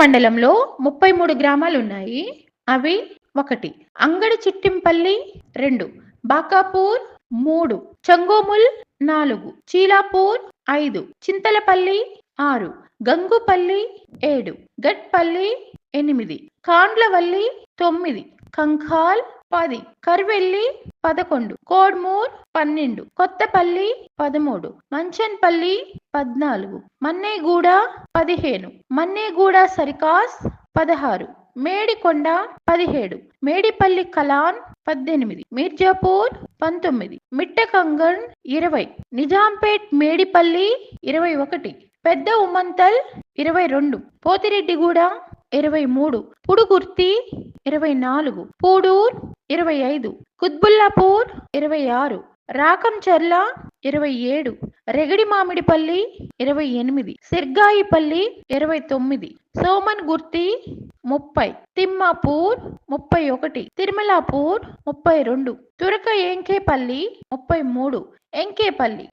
మండలంలో 33 గ్రామాలున్నాయి. అవి: 1 అంగడి చిట్టింపల్లి, 2 బాకాపూర్, 3 చంగోముల్, 4 చీలాపూర్, 5 చింతలపల్లి, 6 గంగుపల్లి, 7 గట్పల్లి, 8 కాండ్లవల్లి, 9 కంఖాల్, 10 కర్వెల్లి, 11 కోడ్మూర్, 12 కొత్తపల్లి, 13 మంచన్పల్లి, 14 మన్నేగూడ, 15 మన్నేగూడ సరికాస్, 16 మేడికొండ, 17 మేడిపల్లి కలాన్, 18 మీర్జాపూర్, 19 మిట్టకంగన్, 20 నిజాంపేట్ మేడిపల్లి, 21 పెద్ద ఉమంతల్, 22 పోతిరెడ్డిగూడ, 23 పుడుగుర్తి, 24 పూడూర్, 25 కుత్బుల్లాపూర్, 26 రాకంచర్ల, 27 రెగడిమామిడిపల్లి, 28 సిర్గాయిపల్లి, 29 సోమన్ గుర్తి, 30 తిమ్మాపూర్, 31 తిరుమలాపూర్, 32 తురక ఎంకేపల్లి, 33 ఎంకేపల్లి.